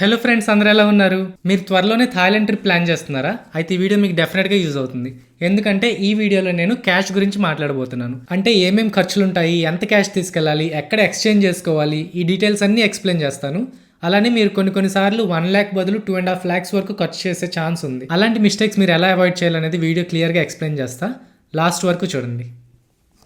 Hello friends, అందరూ ఎలా ఉన్నారు? మీరు త్వరలోనే థాయిలాండ్ ట్రిప్ ప్లాన్ చేస్తున్నారా? అయితే ఈ వీడియో మీకు డెఫినెట్గా యూజ్ అవుతుంది. ఎందుకంటే ఈ వీడియోలో నేను క్యాష్ గురించి మాట్లాడబోతున్నాను. అంటే ఏమేమి ఖర్చులు ఉంటాయి, ఎంత క్యాష్ తీసుకెళ్ళాలి, ఎక్కడ ఎక్స్చేంజ్ చేసుకోవాలి, ఈ డీటెయిల్స్ అన్నీ ఎక్స్ప్లెయిన్ చేస్తాను. అలానే మీరు కొన్నిసార్లు 1 lakh బదులు 2.5 lakhs వరకు ఖర్చు చేసే ఛాన్స్ ఉంది. అలాంటి మిస్టేక్స్ మీరు ఎలా అవాయిడ్ చేయాలనేది వీడియో క్లియర్గా ఎక్స్ప్లెయిన్ చేస్తా. లాస్ట్ వరకు చూడండి.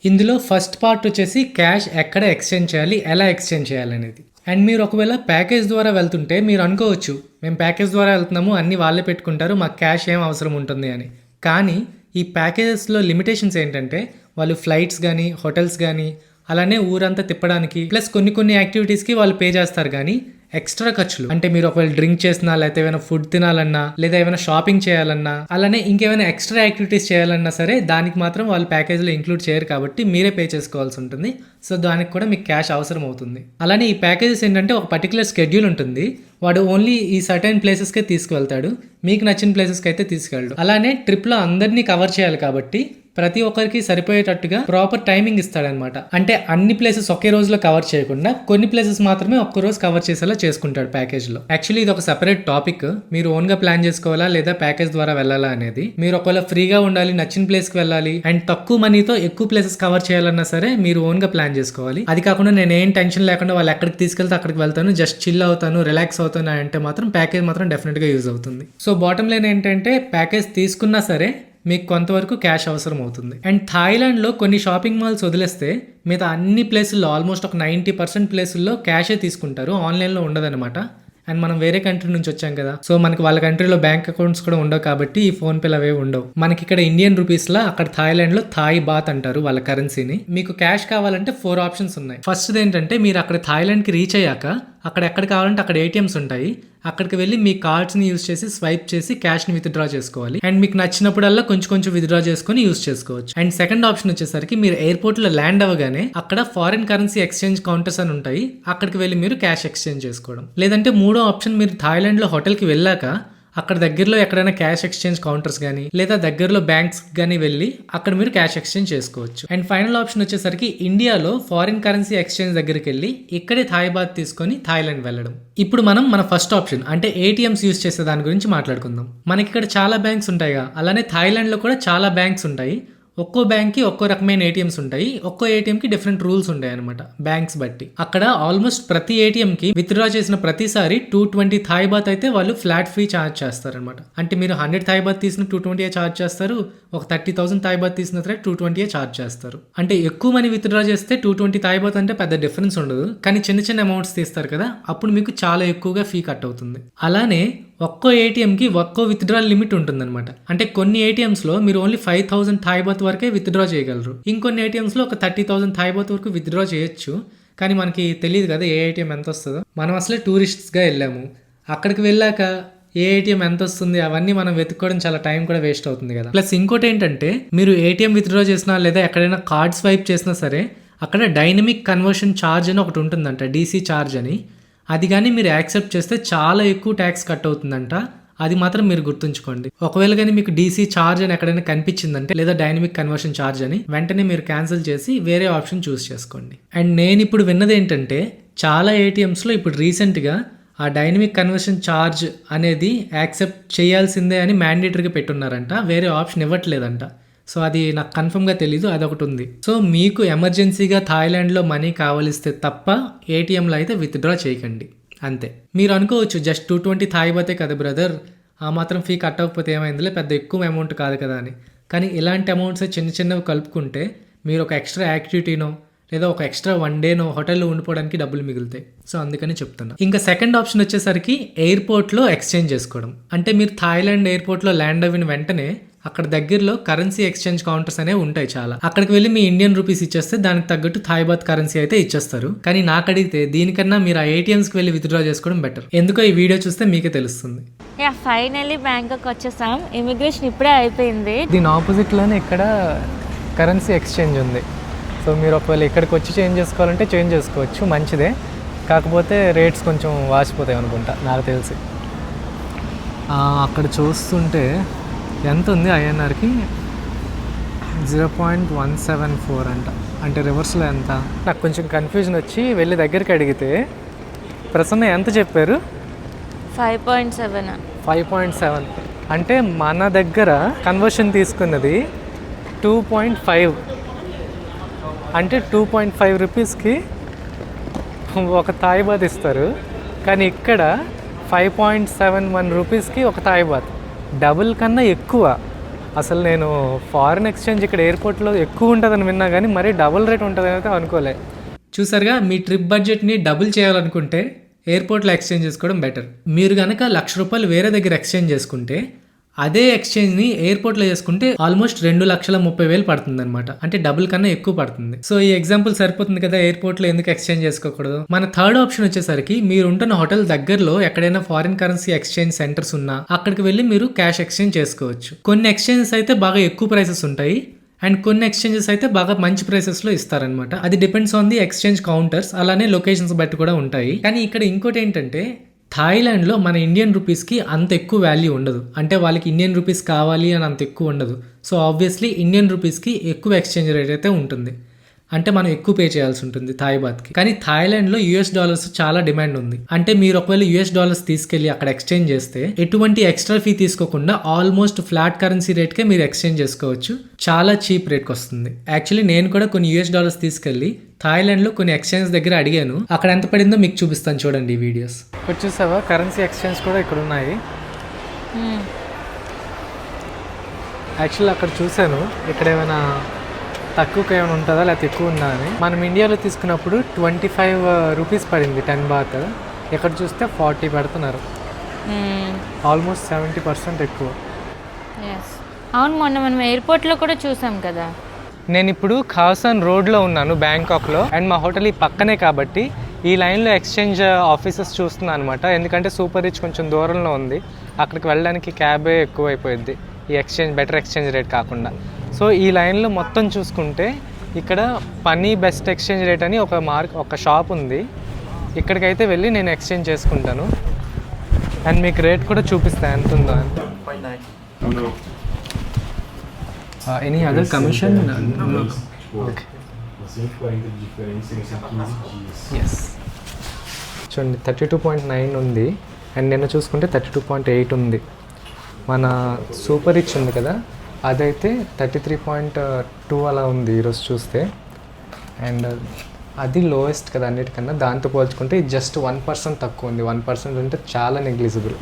ఇందులో ఫస్ట్ పార్ట్ వచ్చేసి క్యాష్ ఎక్కడ ఎక్స్చేంజ్ చేయాలి, ఎలా ఎక్స్చేంజ్ చేయాలనేది. అండ్ మీరు ఒకవేళ ప్యాకేజ్ ద్వారా వెళ్తుంటే మీరు అనుకోవచ్చు, మేము ప్యాకేజ్ ద్వారా వెళ్తున్నాము, అన్నీ వాళ్ళే పెట్టుకుంటారు, మాకు క్యాష్ ఏం అవసరం ఉంటుంది అని. కానీ ఈ ప్యాకేజెస్లో లిమిటేషన్స్ ఏంటంటే వాళ్ళు ఫ్లైట్స్ కానీ హోటల్స్ కానీ అలానే ఊరంతా తిప్పడానికి ప్లస్ కొన్ని యాక్టివిటీస్కి వాళ్ళు పే చేస్తారు. కానీ ఎక్స్ట్రా ఖర్చులు అంటే మీరు ఒకవేళ డ్రింక్ చేసినా, లేకపోతే ఏమైనా ఫుడ్ తినాలన్నా, లేదా ఏమైనా షాపింగ్ చేయాలన్నా, అలానే ఇంకేమైనా ఎక్స్ట్రా యాక్టివిటీస్ చేయాలన్నా సరే దానికి మాత్రం వాళ్ళు ప్యాకేజ్లో ఇంక్లూడ్ చేయరు కాబట్టి మీరే పే చేసుకోవాల్సి ఉంటుంది. సో దానికి కూడా మీకు క్యాష్ అవసరం అవుతుంది. అలానే ఈ ప్యాకేజెస్ ఏంటంటే ఒక పర్టికులర్ షెడ్యూల్ ఉంటుంది. వాడు ఓన్లీ ఈ సర్టైన్ ప్లేసెస్కే తీసుకువెళ్తాడు, మీకు నచ్చిన ప్లేసెస్కి అయితే తీసుకెళ్ళడు. అలానే ట్రిప్లో అందరినీ కవర్ చేయాలి కాబట్టి ప్రతి ఒక్కరికి సరిపోయేటట్టుగా ప్రాపర్ టైమింగ్ ఇస్తాడనమాట. అంటే అన్ని ప్లేసెస్ ఒకే రోజులో కవర్ చేయకుండా కొన్ని ప్లేసెస్ మాత్రమే ఒక్క రోజు కవర్ చేసేలా చేసుకుంటాడు ప్యాకేజ్ లో. యాక్చువల్లీ ఇది ఒక సెపరేట్ టాపిక్. మీరు ఓన్ గా ప్లాన్ చేసుకోవాలా లేదా ప్యాకేజ్ ద్వారా వెళ్ళాలా అనేది. మీరు ఒకవేళ ఫ్రీగా ఉండాలి, నచ్చిన ప్లేస్ కి వెళ్ళాలి అండ్ తక్కువ మనీతో ఎక్కువ ప్లేసెస్ కవర్ చేయాలన్నా సరే మీరు ఓన్ గా ప్లాన్ చేసుకోవాలి. అది కాకుండా నేను ఏం టెన్షన్ లేకుండా వాళ్ళు ఎక్కడికి తీసుకెళ్తే అక్కడికి వెళ్తాను, జస్ట్ చిల్ అవుతాను, రిలాక్స్ అవుతాను అంటే మాత్రం ప్యాకేజ్ మాత్రం డెఫినెట్ గా యూజ్ అవుతుంది. సో బాటమ్ లైన్ ఏంటంటే ప్యాకేజ్ తీసుకున్నా సరే మీకు కొంతవరకు క్యాష్ అవసరం అవుతుంది. అండ్ థాయిలాండ్లో కొన్ని షాపింగ్ మాల్స్ వదిలేస్తే మిగతా అన్ని ప్లేసుల్లో ఆల్మోస్ట్ ఒక 90% ప్లేసుల్లో క్యాషే తీసుకుంటారు, ఆన్లైన్లో ఉండదన్నమాట. అండ్ మనం వేరే కంట్రీ నుంచి వచ్చాం కదా, సో మనకి వాళ్ళ కంట్రీలో బ్యాంక్ అకౌంట్స్ కూడా ఉండవు కాబట్టి ఈ ఫోన్ పేలు అవే ఉండవు. మనకి ఇక్కడ ఇండియన్ రూపీస్ లా, అక్కడ థాయిలాండ్ లో థాయ్ బాత్ అంటారు వాళ్ళ కరెన్సీని. మీకు క్యాష్ కావాలంటే 4 ఆప్షన్స్ ఉన్నాయి. ఫస్ట్ ఏంటంటే మీరు అక్కడ థాయిలాండ్ కి రీచ్ అయ్యాక అక్కడ ఎక్కడ కావాలంటే అక్కడ ఏటీఎంస్ ఉంటాయి, అక్కడికి వెళ్ళి మీ కార్డ్స్ ని యూజ్ చేసి స్వైప్ చేసి క్యాష్ ని విత్డ్రా చేసుకోవాలి. అండ్ మీకు నచ్చినప్పుడల్లా కొంచెం విత్డ్రా చేసుకుని యూజ్ చేసుకోవచ్చు. అండ్ సెకండ్ ఆప్షన్ వచ్చేసరికి మీరు ఎయిర్పోర్ట్ లో ల్యాండ్ అవ్వగానే అక్కడ ఫారిన్ కరెన్సీ ఎక్స్చేంజ్ కౌంటర్స్ అని ఉంటాయి, అక్కడికి వెళ్ళి మీరు క్యాష్ ఎక్స్చేంజ్ చేసుకోవడం. లేదంటే మూడో ఆప్షన్, మీరు థాయిలాండ్ లో హోటల్ కి వెళ్ళాక అక్కడ దగ్గరలో ఎక్కడైనా క్యాష్ ఎక్స్చేంజ్ కౌంటర్స్ కానీ లేదా దగ్గరలో బ్యాంక్స్ కానీ వెళ్ళి అక్కడ మీరు క్యాష్ ఎక్స్చేంజ్ చేసుకోవచ్చు. అండ్ ఫైనల్ ఆప్షన్ వచ్చేసరికి ఇండియాలో ఫారిన్ కరెన్సీ ఎక్స్చేంజ్ దగ్గరికి వెళ్ళి ఇక్కడే థాయ్ బాత్ తీసుకొని థాయిలాండ్ వెళ్ళడం. ఇప్పుడు మనం మన ఫస్ట్ ఆప్షన్ అంటే ఏటీఎంస్ యూజ్ చేసే దాని గురించి మాట్లాడుకుందాం. మనకి ఇక్కడ చాలా బ్యాంక్స్ ఉంటాయిగా, అలానే థాయిలాండ్ లో కూడా చాలా బ్యాంక్స్ ఉంటాయి. ఒక్కో బ్యాంక్ కి ఒక్కో రకమైన ఏటీఎంస్ ఉంటాయి, ఒక్కో ఏటీఎం కి డిఫరెంట్ రూల్స్ ఉంటాయి అనమాట బ్యాంక్స్ బట్టి. అక్కడ ఆల్మోస్ట్ ప్రతి ఏటీఎం కి విత్డ్రా చేసిన ప్రతిసారి 220 థాయ్ బాత్ అయితే వాళ్ళు ఫ్లాట్ ఫ్రీ ఛార్జ్ చేస్తారనమాట. అంటే మీరు 100 థాయ్ బాత్ తీసిన 220 ఛార్జ్ చేస్తారు, ఒక 30,000 థాయ్ బాత్ తీసిన తర్వాత 220 ఛార్జ్ చేస్తారు. అంటే ఎక్కువ మనీ విత్డ్రా చేస్తే 220 థాయ్ బాత్ అంటే పెద్ద డిఫరెన్స్ ఉండదు, కానీ చిన్న అమౌంట్స్ తీస్తారు కదా, అప్పుడు మీకు చాలా ఎక్కువగా ఫీ కట్ అవుతుంది. అలానే ఒక్కో ఏటీఎంకి ఒక్కో విత్డ్రాల్ లిమిట్ ఉంటుందన్నమాట. అంటే కొన్ని ఏటీఎంస్లో మీరు ఓన్లీ 5,000 థాయ్ బాత్ వరకే విత్డ్రా చేయగలరు, ఇంకొన్ని ఏటీఎంస్లో ఒక 30,000 థాయ్ బాత్ వరకు విత్డ్రా చేయొచ్చు. కానీ మనకి తెలియదు కదా ఏ ఏటీఎం ఎంత వస్తుందో. మనం అసలే టూరిస్ట్స్గా వెళ్ళాము, అక్కడికి వెళ్ళాక ఏ ఏటీఎం ఎంత వస్తుంది అవన్నీ మనం వెతుక్కోవడం చాలా టైం కూడా వేస్ట్ అవుతుంది కదా. ప్లస్ ఇంకోటి ఏంటంటే మీరు ఏటీఎం విత్డ్రా చేసినా లేదా ఎక్కడైనా కార్డ్ స్వైప్ చేసినా సరే అక్కడ డైనమిక్ కన్వర్షన్ ఛార్జ్ అని ఒకటి ఉంటుందంట, డీసీ ఛార్జ్ అని. అది కానీ మీరు యాక్సెప్ట్ చేస్తే చాలా ఎక్కువ ట్యాక్స్ కట్ అవుతుందంట, అది మాత్రం మీరు గుర్తుంచుకోండి. ఒకవేళ కానీ మీకు డీసీ ఛార్జ్ అని ఎక్కడైనా కనిపించిందంటే లేదా డైనమిక్ కన్వర్షన్ ఛార్జ్ అని, వెంటనే మీరు క్యాన్సిల్ చేసి వేరే ఆప్షన్ చూస్ చేసుకోండి. అండ్ నేను ఇప్పుడు విన్నది ఏంటంటే చాలా ఏటీఎంస్లో ఇప్పుడు రీసెంట్గా ఆ డైనమిక్ కన్వర్షన్ ఛార్జ్ అనేది యాక్సెప్ట్ చేయాల్సిందే అని మ్యాండేటరీగా పెట్టున్నారంట, వేరే ఆప్షన్ ఇవ్వట్లేదంట. సో అది నాకు కన్ఫర్మ్గా తెలీదు, అదొకటి ఉంది. సో మీకు ఎమర్జెన్సీగా థాయిలాండ్లో మనీ కావలిస్తే తప్ప ఏటీఎంలో అయితే విత్డ్రా చేయకండి, అంతే. మీరు అనుకోవచ్చు జస్ట్ 220 థాయ్ బాతే కదా బ్రదర్, ఆ మాత్రం ఫీ కట్ అవ్వకపోతే ఏమైందిలే, పెద్ద ఎక్కువ అమౌంట్ కాదు కదా అని. కానీ ఇలాంటి అమౌంట్స్ చిన్నవి కలుపుకుంటే మీరు ఒక ఎక్స్ట్రా యాక్టివిటీనో లేదా ఒక ఎక్స్ట్రా 1 డేనో హోటల్లో ఉండిపోవడానికి డబ్బులు మిగులుతాయి. సో అందుకని చెప్తున్నా. ఇంకా సెకండ్ ఆప్షన్ వచ్చేసరికి ఎయిర్పోర్ట్లో ఎక్స్చేంజ్ చేసుకోవడం. అంటే మీరు థాయిలాండ్ ఎయిర్పోర్ట్లో ల్యాండ్ అయిన వెంటనే అక్కడ దగ్గరలో కరెన్సీ ఎక్స్చేంజ్ కౌంటర్స్ అనేవి ఉంటాయి చాలా, అక్కడికి వెళ్ళి మీ ఇండియన్ రూపీస్ ఇచ్చేస్తే దానికి తగ్గట్టు థాయ్ బాత్ కరెన్సీ అయితే ఇచ్చేస్తారు. కానీ నాకు అడిగితే దీనికన్నా మీరు ఆ ఏటీఎంస్కి వెళ్ళి విత్డ్రా చేసుకోవడం బెటర్. ఎందుకో ఈ వీడియో చూస్తే మీకే తెలుస్తుంది. ఫైనల్లీ బ్యాంకాక్ వచ్చేసాం, ఇమిగ్రేషన్ ఇప్పుడే అయిపోయింది. దీని ఆపోజిట్లోనే ఇక్కడ కరెన్సీ ఎక్స్చేంజ్ ఉంది. సో మీరు ఒకవేళ ఇక్కడికి వచ్చి చేంజ్ చేసుకోవాలంటే చేంజ్ చేసుకోవచ్చు, మంచిదే. కాకపోతే రేట్స్ కొంచెం వాసిపోతాయి అనుకుంటా నాకు తెలిసి. అక్కడ చూస్తుంటే ఎంత ఉంది ఐఎన్ఆర్కి 0.174 అంట, అంటే రివర్స్లో ఎంత. నాకు కొంచెం కన్ఫ్యూజన్ వచ్చి వెళ్ళి దగ్గరికి అడిగితే ప్రసన్న ఎంత చెప్పారు, 5.7. 5.7 అంటే మన దగ్గర కన్వర్షన్ తీసుకున్నది 2.5 అంటే 2.5 రూపీస్కి ఒక థాయ్ బాత్ ఇస్తారు. కానీ ఇక్కడ 5.71 రూపీస్కి ఒక థాయ్ బాత్, డబుల్ కన్నా ఎక్కువ. అసలు నేను ఫారిన్ ఎక్స్చేంజ్ ఇక్కడ ఎయిర్పోర్ట్లో ఎక్కువ ఉంటుందని విన్నా కానీ మరీ డబుల్ రేట్ ఉంటుందని అయితే అనుకోలే. చూసారుగా, మీ ట్రిప్ బడ్జెట్ని డబుల్ చేయాలనుకుంటే ఎయిర్పోర్ట్లో ఎక్స్చేంజ్ చేసుకోవడం బెటర్. మీరు కనుక ₹1,00,000 వేరే దగ్గర ఎక్స్చేంజ్ చేసుకుంటే అదే ఎక్స్చేంజ్ని ఎయిర్పోర్ట్లో చేసుకుంటే ఆల్మోస్ట్ 2,30,000 పడుతుంది అనమాట. అంటే డబుల్ కన్నా ఎక్కువ పడుతుంది. సో ఈ ఎగ్జాంపుల్ సరిపోతుంది కదా ఎయిర్పోర్ట్లో ఎందుకు ఎక్స్చేంజ్ చేసుకోకూడదు. మన థర్డ్ ఆప్షన్ వచ్చేసరికి మీరు ఉంటున్న హోటల్ దగ్గరలో ఎక్కడైనా ఫారిన్ కరెన్సీ ఎక్స్చేంజ్ సెంటర్స్ ఉన్నా అక్కడికి వెళ్ళి మీరు క్యాష్ ఎక్స్చేంజ్ చేసుకోవచ్చు. కొన్ని ఎక్స్చేంజెస్ అయితే బాగా ఎక్కువ ప్రైసెస్ ఉంటాయి అండ్ కొన్ని ఎక్స్చేంజెస్ అయితే బాగా మంచి ప్రైసెస్లో ఇస్తారనమాట. అది depends on the exchange counters, అలానే లొకేషన్స్ బట్టి కూడా ఉంటాయి. కానీ ఇక్కడ ఇంకోటి ఏంటంటే థాయిలాండ్లో మన ఇండియన్ రూపీస్కి అంత ఎక్కువ వాల్యూ ఉండదు. అంటే వాళ్ళకి ఇండియన్ రూపీస్ కావాలి అని అంత ఎక్కువ ఉండదు. సో ఆబ్వియస్లీ ఇండియన్ రూపీస్కి ఎక్కువ ఎక్స్చేంజ్ రేట్ అయితే ఉంటుంది. అంటే మనం ఎక్కువ పే చేయాల్సి ఉంటుంది థాయ్ బాత్కి. కానీ థాయిలాండ్లో $US చాలా డిమాండ్ ఉంది. అంటే మీరు ఒకవేళ $US తీసుకెళ్ళి అక్కడ ఎక్స్చేంజ్ చేస్తే ఎటువంటి ఎక్స్ట్రా ఫీ తీసుకోకుండా ఆల్మోస్ట్ ఫ్లాట్ కరెన్సీ రేట్కే మీరు ఎక్స్చేంజ్ చేసుకోవచ్చు. చాలా చీప్ రేట్కి వస్తుంది. యాక్చువల్లీ నేను కూడా కొన్ని $US తీసుకెళ్ళి థాయిలాండ్లో కొన్ని ఎక్స్చేంజ్ దగ్గర అడిగాను. అక్కడ ఎంత పడిందో మీకు చూపిస్తాను చూడండి ఈ వీడియోస్. ఇక్కడ చూసావా కరెన్సీ ఎక్స్చేంజ్ కూడా ఇక్కడ ఉన్నాయి. యాక్చువల్లీ అక్కడ చూశాను ఇక్కడ ఏమైనా తక్కువకి ఏమైనా ఉంటుందా లేకపోతే ఎక్కువ ఉందా అని. మనం ఇండియాలో తీసుకున్నప్పుడు 25 రూపీస్ పడింది 10 బాత్. ఇక్కడ చూస్తే 40 పెడుతున్నారు. ఆల్మోస్ట్ 70% ఎక్కువ. అవును, మొన్న మనం ఎయిర్పోర్ట్లో కూడా చూసాం కదా. నేను ఇప్పుడు ఖాసాన్ రోడ్లో ఉన్నాను బ్యాంకాక్లో. అండ్ మా హోటల్ ఈ పక్కనే కాబట్టి ఈ లైన్లో ఎక్స్చేంజ్ ఆఫీసెస్ చూస్తున్నాను అనమాట. ఎందుకంటే సూపర్ రిచ్ కొంచెం దూరంలో ఉంది, అక్కడికి వెళ్ళడానికి క్యాబే ఎక్కువ అయిపోయింది ఈ బెటర్ ఎక్స్చేంజ్ రేట్ కాకుండా. సో ఈ లైన్లో మొత్తం చూసుకుంటే ఇక్కడ పనీ బెస్ట్ ఎక్స్చేంజ్ రేట్ అని ఒక షాప్ ఉంది. ఇక్కడికైతే వెళ్ళి నేను ఎక్స్చేంజ్ చేసుకుంటాను అండ్ మీకు రేట్ కూడా చూపిస్తాను ఎంత ఉందో. Any other commission? ఎస్ చూడండి 32.9 ఉంది అండ్ నిన్న చూసుకుంటే 32.8 ఉంది. మన సూపర్ రిచ్ ఉంది కదా అదైతే 33.2 అలా ఉంది ఈరోజు చూస్తే. అండ్ అది లోయెస్ట్ కదా అన్నిటికన్నా. దాంతో పోల్చుకుంటే జస్ట్ 1% తక్కువ ఉంది. 1% అంటే చాలా నెగ్లిజిబుల్.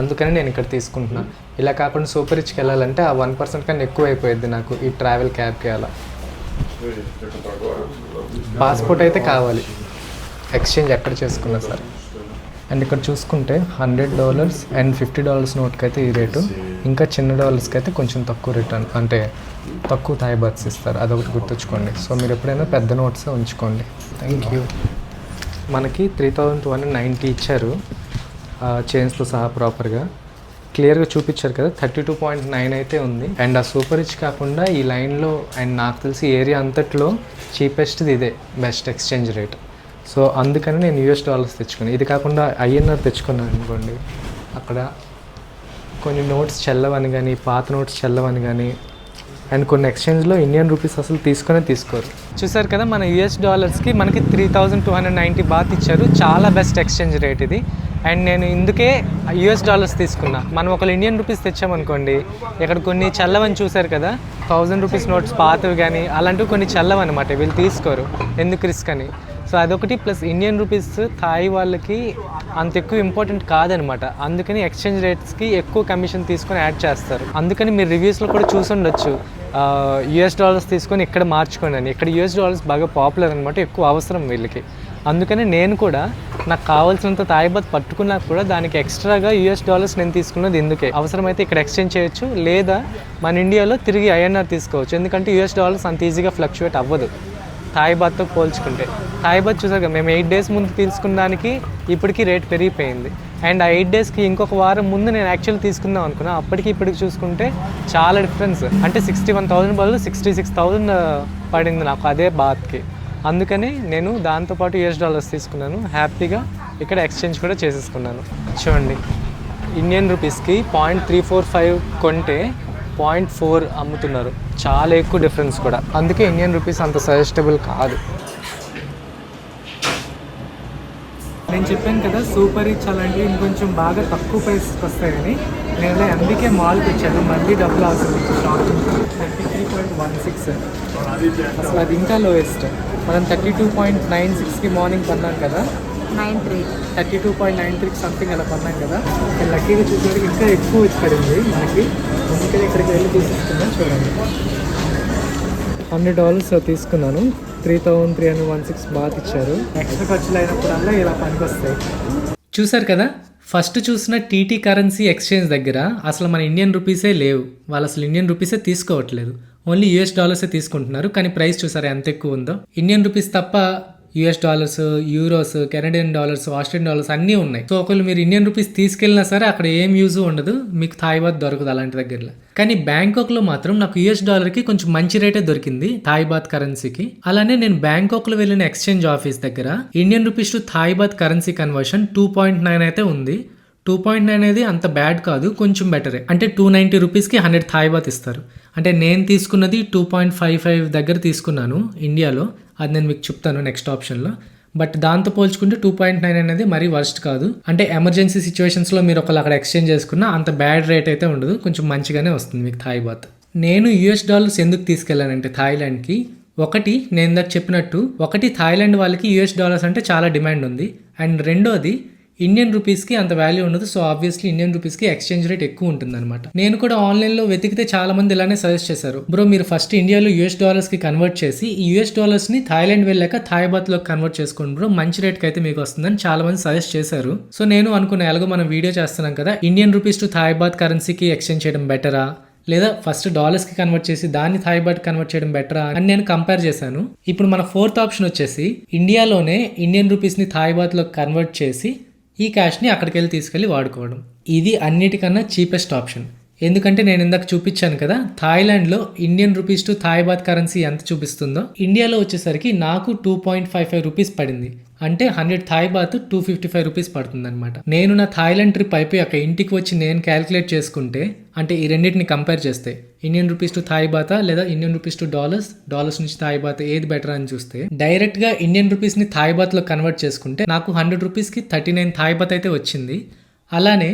అందుకని నేను ఇక్కడ తీసుకుంటున్నాను. ఇలా కాకుండా సూపర్ రిచ్కి వెళ్ళాలంటే ఆ 1% కన్నా ఎక్కువ అయిపోయింది నాకు ఈ ట్రావెల్ క్యాబ్కి. అలా పాస్పోర్ట్ అయితే కావాలి ఎక్స్చేంజ్ ఎక్కడ చేసుకున్నా సరే. అండ్ ఇక్కడ చూసుకుంటే $100 అండ్ $50 నోట్కి అయితే ఈ రేటు. ఇంకా చిన్న డాలర్స్కి అయితే కొంచెం తక్కువ రిటర్న్ అంటే తక్కువ థాయ్ బాత్స్ ఇస్తారు. అదొకటి గుర్తుంచుకోండి. సో మీరు ఎప్పుడైనా పెద్ద నోట్సే ఉంచుకోండి. Thank you. మనకి 3,290 ఇచ్చారు చైన్స్తో సహా ప్రాపర్గా క్లియర్గా చూపించారు కదా. 32.9 అయితే ఉంది. అండ్ ఆ సూపర్ రిచ్ కాకుండా ఈ లైన్లో అండ్ నాకు తెలిసి ఏరియా అంతట్లో చీపెస్ట్ది ఇదే బెస్ట్ ఎక్స్చేంజ్ రేట్. సో అందుకని నేను $US తెచ్చుకున్నాను. ఇది కాకుండా INR తెచ్చుకున్నాను అనుకోండి, అక్కడ కొన్ని నోట్స్ చెల్లవని కానీ పాత నోట్స్ చెల్లవని కానీ అండ్ కొన్ని ఎక్స్చేంజ్లో ఇండియన్ రూపీస్ అసలు తీసుకోరు. చూసారు కదా మన $US మనకి 3,290 బాత్ ఇచ్చారు. చాలా బెస్ట్ ఎక్స్చేంజ్ రేట్ ఇది. అండ్ నేను ఇందుకే $US తీసుకున్నా. మనం ఒకళ్ళు ఇండియన్ రూపీస్ తెచ్చామనుకోండి, ఇక్కడ కొన్ని చల్లవని చూసారు కదా 1000 రూపీస్ నోట్స్ పాతవి కానీ అలాంటివి కొన్ని చల్లవన్నమాట. వీళ్ళు తీసుకోరు, ఎందుకు రిస్క్ అని. సో అదొకటి. ప్లస్ ఇండియన్ రూపీస్ థాయ్ వాళ్ళకి అంత ఎక్కువ ఇంపార్టెంట్ కాదనమాట. అందుకని ఎక్స్చేంజ్ రేట్స్కి ఎక్కువ కమిషన్ తీసుకొని యాడ్ చేస్తారు. అందుకని మీరు రివ్యూస్లో కూడా చూసి ఉండొచ్చు $US తీసుకొని ఇక్కడ మార్చుకోండి అని. ఇక్కడ $US బాగా పాపులర్ అనమాట, ఎక్కువ అవసరం వీళ్ళకి. అందుకని నేను కూడా నాకు కావాల్సినంత థాయ్ బాత్ పట్టుకున్నా కూడా దానికి ఎక్స్ట్రాగా $US నేను తీసుకున్నది ఎందుకే. అవసరమైతే ఇక్కడ ఎక్స్చేంజ్ చేయొచ్చు, లేదా మన ఇండియాలో తిరిగి INR తీసుకోవచ్చు. ఎందుకంటే $US అంత ఈజీగా ఫ్లక్చువేట్ అవ్వదు థాయ్ బాత్తో పోల్చుకుంటే. థాయ్ బాత్ చూసారు కదా, మేము 8 days ముందు తీసుకున్న దానికి ఇప్పటికీ రేట్ పెరిగిపోయింది. అండ్ ఆ 8 daysకి ఇంకొక వారం ముందు నేను యాక్చువల్లీ తీసుకుందాం అనుకున్నా. అప్పటికి ఇప్పటికి చూసుకుంటే చాలా డిఫరెన్స్. అంటే 61,000 బదులు 66,000 పడింది నాకు అదే బాత్కి. అందుకని నేను దాంతోపాటు $US తీసుకున్నాను. హ్యాపీగా ఇక్కడ ఎక్స్చేంజ్ కూడా చేసేసుకున్నాను. చూడండి ఇండియన్ రూపీస్కి 0.345 కొంటే 0.4 అమ్ముతున్నారు. చాలా ఎక్కువ డిఫరెన్స్ కూడా. అందుకే ఇండియన్ రూపీస్ అంత సజెస్టబుల్ కాదు. నేను చెప్పాను కదా సూపర్ రిచ్ అలాంటివి ఇంకొంచెం బాగా తక్కువ ప్రైస్కి వస్తాయని. నేను అందుకే మాల్కి వచ్చాను, మళ్ళీ డబ్బులు అవసరం వచ్చి షాపింగ్. 33.16 అసలు అది ఇంకా లోయెస్ట్. మనం 32.96కి మార్నింగ్ కొన్నాం కదా, 32.93 సంథింగ్ అలా కొన్నాం కదా. లక్కీగా చూసేవాడికి ఇంకా ఎక్కువ వచ్చి పడింది మనకి. అందుకని ఇక్కడికి వెళ్ళి తీసేసుకున్నాం. చూడండి, $100 తీసుకున్నాను, 3,316 బాగా ఇచ్చారు. ఎక్స్ట్రా ఖర్చులు అయినప్పుడల్లా ఇలా పనికి వస్తాయి. చూసారు కదా, ఫస్ట్ చూసిన టీటీ కరెన్సీ ఎక్స్చేంజ్ దగ్గర అసలు మన ఇండియన్ రూపీసే లేవు. వాళ్ళు అసలు ఇండియన్ రూపీసే తీసుకోవట్లేదు, ఓన్లీ US$ తీసుకుంటున్నారు. కానీ ప్రైస్ చూసారా ఎంత ఎక్కువ ఉందో. ఇండియన్ రూపీస్ తప్ప $, euros, Canadian dollars, Australian dollars అన్నీ ఉన్నాయి. సో ఒకవేళ మీరు ఇండియన్ రూపీస్ తీసుకెళ్ళినా సరే అక్కడ ఏం యూజ్ ఉండదు, మీకు థాయ్ బాత్ దొరకదు అలాంటి దగ్గరలో. కానీ బ్యాంకాక్లో మాత్రం నాకు $కి కొంచెం మంచి రేటే దొరికింది థాయ్ బాత్ కరెన్సీకి. అలానే నేను బ్యాంకాక్లో వెళ్ళిన ఎక్స్చేంజ్ ఆఫీస్ దగ్గర Indian rupees to Thai baht currency conversion 2.9 అయితే ఉంది. 2.9 అనేది అంత బ్యాడ్ కాదు, కొంచెం బెటరే. అంటే 290 రూపీస్కి 100 థాయ్ బాత్ ఇస్తారు. అంటే నేను తీసుకున్నది 2.55 దగ్గర తీసుకున్నాను ఇండియాలో. అది నేను మీకు చెప్తాను నెక్స్ట్ ఆప్షన్లో. బట్ దాంతో పోల్చుకుంటే 2.9 అనేది మరీ వర్స్ట్ కాదు. అంటే ఎమర్జెన్సీ సిచ్యువేషన్స్లో మీరు ఒకళ్ళు అక్కడ ఎక్స్చేంజ్ చేసుకున్నా అంత బ్యాడ్ రేట్ అయితే ఉండదు, కొంచెం మంచిగానే వస్తుంది మీకు థాయ్ బాత్. నేను $, ఎందుకు తీసుకెళ్ళానంటే థాయిలాండ్కి, ఒకటి నేను ఇందాక చెప్పినట్టు, ఒకటి థాయిలాండ్ వాళ్ళకి $, అంటే చాలా డిమాండ్ ఉంది. అండ్ రెండోది ఇండియన్ రూపీస్కి అంత వాల్యూ ఉండదు. సో ఆబ్వియస్లీ ఇండియన్ రూపీస్కి ఎక్స్చేంజ్ రేట్ ఎక్కువ ఉంటుంది అనమాట. నేను కూడా ఆన్లైన్లో వెతికితే చాలా మంది ఇలానే సజెస్ట్ చేశారు, బ్రో మీరు ఫస్ట్ ఇండియాలో $కి కన్వర్ట్ చేసి ఈ $ని థాయిలాండ్ వెళ్ళాక థాయ్ బాత్లో కన్వర్ట్ చేసుకోండి బ్రో, మంచి రేట్కి అయితే మీకు వస్తుందని చాలా మంది సజెస్ట్ చేశారు. సో నేను అనుకున్న ఎలాగో మనం వీడియో చేస్తున్నాం కదా, Indian rupees to Thai baht కరెన్సీకి ఎక్స్చేంజ్ చేయడం బెటరా, లేదా ఫస్ట్ $కి కన్వర్ట్ చేసి దాన్ని థాయ్ బాత్ కన్వర్ట్ చేయడం బెటరా అని నేను కంపేర్ చేశాను. ఇప్పుడు మన 4th ఆప్షన్ వచ్చేసి ఇండియాలోనే ఇండియన్ రూపీస్ని థాయ్ బాత్లో కన్వర్ట్ చేసి ఈ క్యాష్ని అక్కడికి వెళ్ళి తీసుకెళ్ళి వాడుకోవడం. ఇది అన్నిటికన్నా చీపెస్ట్ ఆప్షన్. ఎందుకంటే నేను ఇందాక చూపించాను కదా థాయిలాండ్లో Indian rupees to Thai baht currency ఎంత చూపిస్తుందో, ఇండియాలో వచ్చేసరికి నాకు 2.55 రూపీస్ పడింది. అంటే 100 థాయ్ బాత్ 255 రూపీస్ పడుతుంది అనమాట. నేను నా థాయిలాండ్ ట్రిప్ అయిపోయి అక్కడ ఇంటికి వచ్చి నేను క్యాలిక్యులేట్ చేసుకుంటే, అంటే ఈ రెండింటిని కంపేర్ చేస్తే ఇండియన్ రూపీస్ టు థాయ్ బాతా లేదా ఇండియన్ రూపీస్ టు డాలర్స్ నుంచి థాయ్ బాత్ ఏది బెటర్ అని చూస్తే, డైరెక్ట్ గా ఇండియన్ రూపీస్ ని థాయ్ బాత్ లో కన్వర్ట్ చేసుకుంటే నాకు 100 రూపీస్కి 39 థాయ్ బాత్ అయితే వచ్చింది. అలానే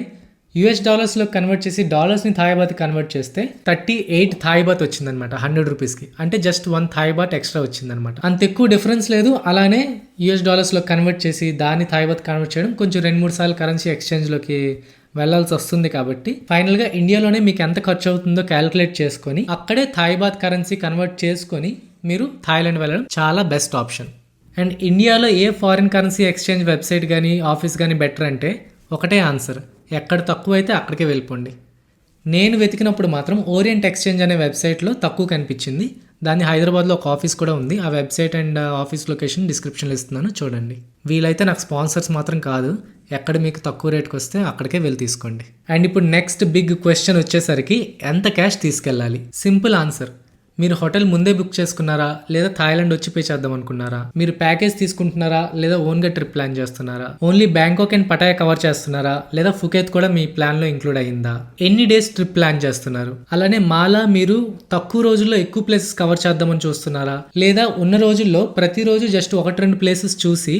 $, లో కన్వర్ట్ చేసి డాలర్స్ని థాయ్ బాత్ కన్వర్ట్ చేస్తే 38 థాయ్ బాత్ వచ్చిందనమాట 100 రూపీస్కి. అంటే జస్ట్ 1 థాయ్ బాత్ ఎక్స్ట్రా వచ్చిందనమాట. అంత ఎక్కువ డిఫరెన్స్ లేదు. అలానే $, లో కన్వర్ట్ చేసి దాన్ని థాయ్ బాత్ కన్వర్ట్ చేయడం కొంచెం 2-3 సార్లు కరెన్సీ ఎక్స్చేంజ్లోకి వెళ్ళాల్సి వస్తుంది. కాబట్టి ఫైనల్గా ఇండియాలోనే మీకు ఎంత ఖర్చు అవుతుందో క్యాలిక్యులేట్ చేసుకొని అక్కడే థాయ్ బాత్ కరెన్సీ కన్వర్ట్ చేసుకొని మీరు థాయిలాండ్ వెళ్ళడం చాలా బెస్ట్ ఆప్షన్. అండ్ ఇండియాలో ఏ ఫారిన్ కరెన్సీ ఎక్స్చేంజ్ వెబ్సైట్ కానీ ఆఫీస్ కానీ బెటర్ అంటే ఒకటే ఆన్సర్, ఎక్కడ తక్కువ అయితే అక్కడికే వెళ్ళిపోండి. నేను వెతికినప్పుడు మాత్రం ఓరియంట్ ఎక్స్చేంజ్ అనే వెబ్సైట్లో తక్కువ కనిపించింది. దాన్ని హైదరాబాద్లో ఒక ఆఫీస్ కూడా ఉంది. ఆ వెబ్సైట్ అండ్ ఆఫీస్ లొకేషన్ డిస్క్రిప్షన్లో ఇస్తున్నాను, చూడండి. వీలైతే నాకు స్పాన్సర్స్ మాత్రం కాదు, ఎక్కడ మీకు తక్కువ రేట్కి వస్తే అక్కడికే వెళ్ళి తీసుకోండి. అండ్ ఇప్పుడు నెక్స్ట్ బిగ్ క్వశ్చన్ వచ్చేసరికి ఎంత క్యాష్ తీసుకెళ్ళాలి? సింపుల్ ఆన్సర్, మీరు హోటల్ ముందే బుక్ చేసుకున్నారా లేదా థాయిలాండ్ వచ్చి పే చేద్దాం అనుకున్నారా? మీరు ప్యాకేజ్ తీసుకుంటున్నారా లేదా ఓన్గా ట్రిప్ ప్లాన్ చేస్తున్నారా? Only Bangkok and Pattaya cover చేస్తున్నారా లేదా ఫుకేత్ కూడా మీ ప్లాన్లో ఇంక్లూడ్ అయ్యిందా? ఎన్ని డేస్ ట్రిప్ ప్లాన్ చేస్తున్నారు? అలానే మాలా మీరు తక్కువ రోజుల్లో ఎక్కువ ప్లేసెస్ కవర్ చేద్దామని చూస్తున్నారా, లేదా ఉన్న రోజుల్లో ప్రతిరోజు జస్ట్ 1-2 ప్లేసెస్ చూసి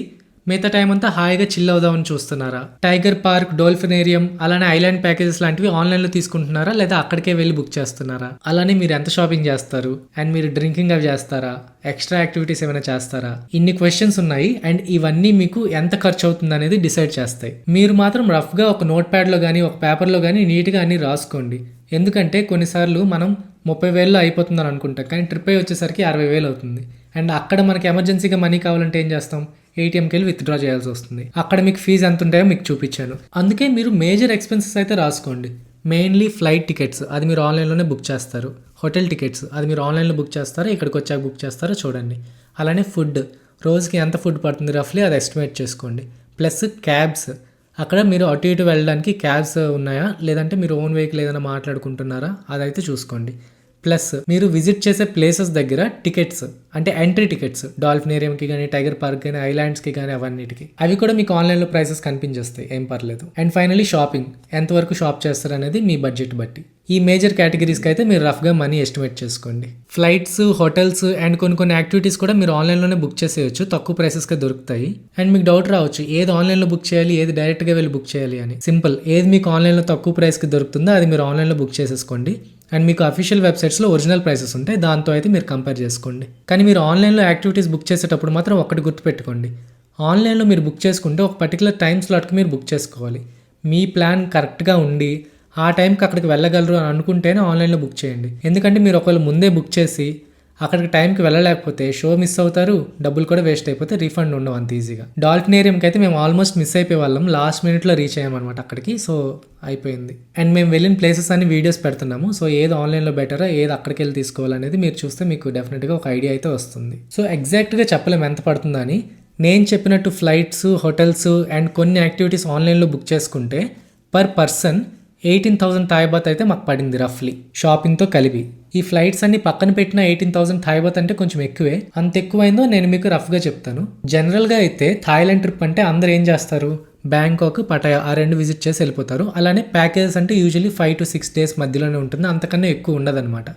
మిగతా టైం అంతా హాయిగా చిల్ అవుదామని చూస్తున్నారా? టైగర్ పార్క్, డోల్ఫినేరియం అలానే ఐలాండ్ ప్యాకేజెస్ లాంటివి ఆన్లైన్లో తీసుకుంటున్నారా లేదా అక్కడికే వెళ్ళి బుక్ చేస్తున్నారా? అలానే మీరు ఎంత షాపింగ్ చేస్తారు? అండ్ మీరు డ్రింకింగ్ అవి చేస్తారా? ఎక్స్ట్రా యాక్టివిటీస్ ఏమైనా చేస్తారా? ఇన్ని క్వశ్చన్స్ ఉన్నాయి. అండ్ ఇవన్నీ మీకు ఎంత ఖర్చు అవుతుంది అనేది డిసైడ్ చేస్తాయి. మీరు మాత్రం రఫ్గా ఒక నోట్ ప్యాడ్లో కానీ ఒక పేపర్లో కానీ నీట్గా అన్ని రాసుకోండి. ఎందుకంటే కొన్నిసార్లు మనం 30,000 అయిపోతుందని అనుకుంటాం, కానీ ట్రిప్ అయి వచ్చేసరికి 60,000 అవుతుంది. అండ్ అక్కడ మనకి ఎమర్జెన్సీగా మనీ కావాలంటే ఏం చేస్తాం? ATMకి వెళ్ళి విత్డ్రా చేయాల్సి వస్తుంది. అక్కడ మీకు ఫీజు ఎంత ఉంటాయో మీకు చూపించాను. అందుకే మీరు మేజర్ ఎక్స్పెన్సెస్ అయితే రాసుకోండి. మెయిన్లీ ఫ్లైట్ టికెట్స్, అది మీరు ఆన్లైన్లోనే బుక్ చేస్తారు. హోటల్ టికెట్స్, అది మీరు ఆన్లైన్లో బుక్ చేస్తారో ఇక్కడికి వచ్చాక బుక్ చేస్తారో చూడండి. అలానే ఫుడ్, రోజుకి ఎంత ఫుడ్ పడుతుంది రఫ్లీ అది ఎస్టిమేట్ చేసుకోండి. ప్లస్ క్యాబ్స్, అక్కడ మీరు అటు ఇటు వెళ్ళడానికి క్యాబ్స్ ఉన్నాయా లేదంటే మీరు ఓన్ వెహికల్ ఏదైనా మాట్లాడుకుంటున్నారా అదైతే చూసుకోండి. ప్లస్ మీరు విజిట్ చేసే ప్లేసెస్ దగ్గర టికెట్స్ అంటే ఎంట్రీ టికెట్స్ డాల్ఫినేరియంకి కానీ టైగర్ పార్క్ కానీ ఐలాండ్స్కి కానీ అవన్నిటికి అవి కూడా మీకు ఆన్లైన్లో ప్రైసెస్ కనిపించేస్తాయి, ఏం పర్లేదు. అండ్ ఫైనలీ షాపింగ్ ఎంతవరకు షాప్ చేస్తారు అనేది మీ బడ్జెట్ బట్టి. ఈ మేజర్ కేటగిరీస్కి అయితే మీరు రఫ్గా మనీ ఎస్టిమేట్ చేసుకోండి. ఫ్లైట్స్, హోటల్స్ అండ్ కొన్ని యాక్టివిటీస్ కూడా మీరు ఆన్లైన్లోనే బుక్ చేసేయచ్చు, తక్కువ ప్రైసెస్కే దొరుకుతాయి. అండ్ మీకు డౌట్ రావచ్చు ఏది ఆన్లైన్లో బుక్ చేయాలి, ఏది డైరెక్ట్గా వెళ్ళి బుక్ చేయాలి అని. సింపుల్, ఏది మీకు ఆన్లైన్లో తక్కువ ప్రైస్కి దొరుకుతుందో అది మీరు ఆన్లైన్లో బుక్ చేసేసుకోండి. అండ్ మీకు అఫీషియల్ వెబ్సైట్స్లో ఒరిజినల్ ప్రైసెస్ ఉంటాయి, దాంతో అయితే మీరు కంపేర్ చేసుకోండి. కానీ మీరు ఆన్లైన్లో యాక్టివిటీస్ బుక్ చేసేటప్పుడు మాత్రం ఒకటి గుర్తుపెట్టుకోండి, ఆన్లైన్లో మీరు బుక్ చేసుకుంటే ఒక పర్టికులర్ టైం స్లాట్కి మీరు బుక్ చేసుకోవాలి. మీ ప్లాన్ కరెక్ట్గా ఉండి ఆ టైంకి అక్కడికి వెళ్ళగలరు అని అనుకుంటేనే ఆన్లైన్లో బుక్ చేయండి. ఎందుకంటే మీరు ఒకవేళ ముందే బుక్ చేసి అక్కడికి టైంకి వెళ్ళలేకపోతే షో మిస్ అవుతారు, డబ్బులు కూడా వేస్ట్ అయిపోతే రీఫండ్ ఉండవు అంత ఈజీగా. డాల్ఫినేరియంకి అయితే మేము ఆల్మోస్ట్ మిస్ అయిపోయే వాళ్ళం, లాస్ట్ మినిట్లో రీచ్ అయ్యామన్నమాట అక్కడికి, సో అయిపోయింది. అండ్ మేము వెళ్ళిన ప్లేసెస్ అన్ని వీడియోస్ పెడుతున్నాము, సో ఏది ఆన్లైన్లో బెటరా ఏది అక్కడికి వెళ్ళి తీసుకోవాలనేది మీరు చూస్తే మీకు డెఫినెట్గా ఒక ఐడియా అయితే వస్తుంది. సో ఎగ్జాక్ట్గా చెప్పలేము ఎంత పడుతుందని. నేను చెప్పినట్టు ఫ్లైట్స్, హోటల్స్ అండ్ కొన్ని యాక్టివిటీస్ ఆన్లైన్లో బుక్ చేసుకుంటే పర్ పర్సన్ 18,000 థాయ్ బాత్ అయితే మాకు పడింది రఫ్లీ, షాపింగ్తో కలిపి. ఈ ఫ్లైట్స్ అన్ని పక్కన పెట్టిన 18,000 థాయ్ బాత్ అంటే కొంచెం ఎక్కువే. అంత ఎక్కువైందో నేను మీకు రఫ్గా చెప్తాను. జనరల్గా అయితే థాయిలాండ్ ట్రిప్ అంటే అందరు ఏం చేస్తారు, బ్యాంకాక్, పటాయా ఆ రెండు విజిట్ చేసి వెళ్ళిపోతారు. అలానే ప్యాకేజెస్ అంటే యూజువల్లీ 5 to 6 days మధ్యలోనే ఉంటుంది, అంతకన్నా ఎక్కువ ఉండదన్నమాట.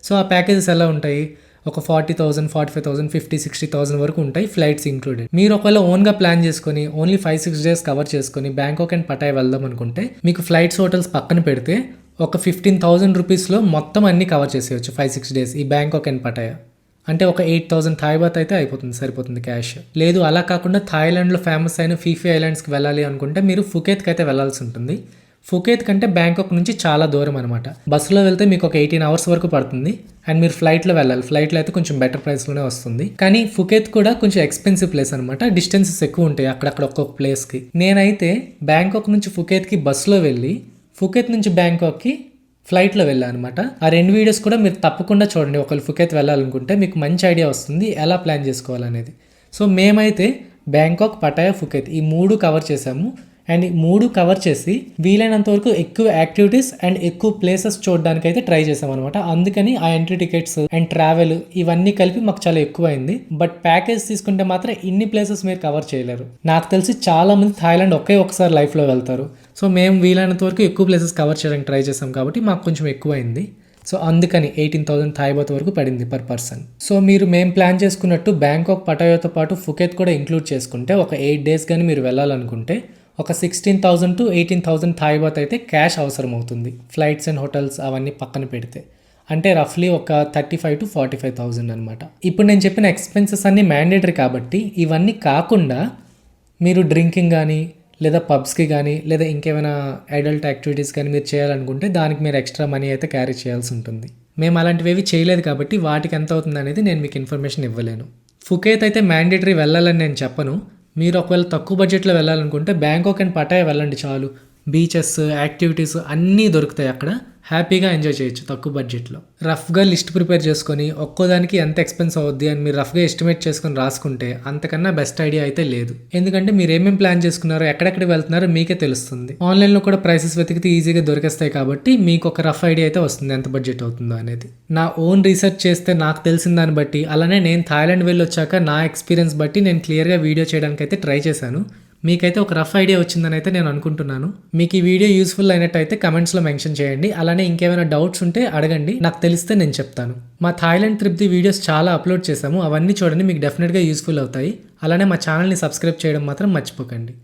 సో ఆ ప్యాకేజెస్ ఎలా ఉంటాయి, ఒక 40,000, 45,000, 50,000, 60,000 వరకు ఉంటాయి, ఫ్లైట్స్ ఇంక్లూడెడ్. మీరు ఒకవేళ ఓన్గా ప్లాన్ చేసుకొని ఓన్లీ 5-6 days కవర్ చేసుకొని బ్యాంకాక్ అండ్ పటాయా వెళ్దాం అనుకుంటే మీకు ఫ్లైట్స్, హోటల్స్ పక్కన పెడితే ఒక 15,000 రూపీస్లో మొత్తం అన్ని కవర్ చేసేయచ్చు 5-6 days ఈ బ్యాంకాక్ అండ్ పటాయా. అంటే ఒక 8,000 థాయ్ బాత్ అయితే అయిపోతుంది, సరిపోతుంది క్యాష్. లేదు అలా కాకుండా థాయిలాండ్లో ఫేమస్ అయిన ఫీఫీ ఐలాండ్స్కి వెళ్ళాలి అనుకుంటే మీరు ఫుకేత్కి అయితే వెళ్ళాల్సి ఉంటుంది. ఫుకేత్ కంటే బ్యాంకాక్ నుంచి చాలా దూరం అనమాట. బస్సులో వెళ్తే మీకు ఒక 18 hours వరకు పడుతుంది. అండ్ మీరు ఫ్లైట్లో వెళ్ళాలి, ఫ్లైట్లో అయితే కొంచెం బెటర్ ప్రైస్లోనే వస్తుంది. కానీ ఫుకేత్ కూడా కొంచెం ఎక్స్పెన్సివ్ ప్లేస్ అనమాట, డిస్టెన్సెస్ ఎక్కువ ఉంటాయి అక్కడక్కడ ఒక్కొక్క ప్లేస్కి. నేనైతే బ్యాంకాక్ నుంచి ఫుకేత్కి బస్సులో వెళ్ళి ఫుకేత్ నుంచి బ్యాంకాక్కి ఫ్లైట్లో వెళ్ళాను అనమాట. ఆ 2 వీడియోస్ కూడా మీరు తప్పకుండా చూడండి, ఒకవేళ ఫుకేత్ వెళ్ళాలనుకుంటే మీకు మంచి ఐడియా వస్తుంది ఎలా ప్లాన్ చేసుకోవాలనేది. సో మేమైతే బ్యాంకాక్, పటాయా, ఫుకేత్ ఈ 3 కవర్ చేసాము. అండ్ ఈ 3 కవర్ చేసి వీలైనంత వరకు ఎక్కువ యాక్టివిటీస్ అండ్ ఎక్కువ ప్లేసెస్ చూడడానికి అయితే ట్రై చేసాం అనమాట. అందుకని ఆ ఎంట్రీ టికెట్స్ అండ్ ట్రావెల్ ఇవన్నీ కలిపి మాకు చాలా ఎక్కువ అయింది. బట్ ప్యాకేజ్ తీసుకుంటే మాత్రం ఇన్ని ప్లేసెస్ మీరు కవర్ చేయలేరు. నాకు తెలిసి చాలా మంది థాయిలాండ్ ఒకసారి లైఫ్లో వెళ్తారు. సో మేము వీలైనంత వరకు ఎక్కువ ప్లేసెస్ కవర్ చేయడానికి ట్రై చేసాం కాబట్టి మాకు కొంచెం ఎక్కువ అయింది. సో అందుకని 18,000 థాయ్ బాత్ వరకు పడింది పర్ పర్సన్. సో మీరు మేము ప్లాన్ చేసుకున్నట్టు బ్యాంకాక్, పటాయాతో పాటు ఫుకేత్ కూడా ఇంక్లూడ్ చేసుకుంటే ఒక 8 days కానీ మీరు వెళ్ళాలనుకుంటే ఒక 16,000 to 18,000 థాయ్ బాత్ అయితే క్యాష్ అవసరం అవుతుంది, ఫ్లైట్స్ అండ్ హోటల్స్ అవన్నీ పక్కన పెడితే. అంటే రఫ్లీ ఒక 35,000 to 45,000 అనమాట. ఇప్పుడు నేను చెప్పిన ఎక్స్పెన్సెస్ అన్నీ మ్యాండేటరీ కాబట్టి ఇవన్నీ కాకుండా మీరు డ్రింకింగ్ కానీ లేదా పబ్స్కి కానీ లేదా ఇంకేమైనా అడల్ట్ యాక్టివిటీస్ కానీ మీరు చేయాలనుకుంటే దానికి మీరు ఎక్స్ట్రా మనీ అయితే క్యారీ చేయాల్సి ఉంటుంది. మేము అలాంటివి చేయలేదు కాబట్టి వాటికి ఎంత అవుతుంది అనేది నేను మీకు ఇన్ఫర్మేషన్ ఇవ్వలేను. ఫుకేత్ అయితే మ్యాండేటరీ వెళ్ళాలని నేను చెప్పను. మీరు ఒకవేళ తక్కువ బడ్జెట్లో వెళ్ళాలనుకుంటే బ్యాంకాక్ అండ్ పటాయా వెళ్ళండి చాలు. బీచెస్, యాక్టివిటీస్ అన్నీ దొరుకుతాయి అక్కడ, హ్యాపీగా ఎంజాయ్ చేయొచ్చు తక్కువ బడ్జెట్లో. రఫ్గా లిస్ట్ ప్రిపేర్ చేసుకొని ఒక్కోదానికి ఎంత ఎక్స్పెన్స్ అవుద్ది అని మీరు రఫ్గా ఎస్టిమేట్ చేసుకొని రాసుకుంటే అంతకన్నా బెస్ట్ ఐడియా అయితే లేదు. ఎందుకంటే మీరు ఏమేమి ప్లాన్ చేసుకున్నారో ఎక్కడెక్కడికి వెళ్తున్నారో మీకే తెలుస్తుంది. ఆన్లైన్లో కూడా ప్రైసెస్ వెతికితే ఈజీగా దొరికేస్తాయి కాబట్టి మీకు ఒక రఫ్ ఐడియా అయితే వస్తుంది ఎంత బడ్జెట్ అవుతుందో అనేది. నా ఓన్ రీసెర్చ్ చేస్తే నాకు తెలిసిన దాన్ని బట్టి, అలానే నేను థాయిలాండ్ వెళ్ళి వచ్చాక నా ఎక్స్పీరియన్స్ బట్టి నేను క్లియర్గా వీడియో చేయడానికి అయితే ట్రై చేశాను. మీకైతే ఒక రఫ్ ఐడియా వచ్చిందని అయితే నేను అనుకుంటున్నాను. మీకు ఈ వీడియో యూస్ఫుల్ అయినట్టయితే కమెంట్స్లో మెన్షన్ చేయండి. అలానే ఇంకేమైనా డౌట్స్ ఉంటే అడగండి, నాకు తెలిస్తే నేను చెప్తాను. మా థాయిలాండ్ ట్రిప్ది వీడియోస్ చాలా అప్లోడ్ చేశాము, అవన్నీ చూడండి, మీకు డెఫినెట్గా యూస్ఫుల్ అవుతాయి. అలానే మా ఛానల్ని సబ్స్క్రైబ్ చేయడం మాత్రం మర్చిపోకండి.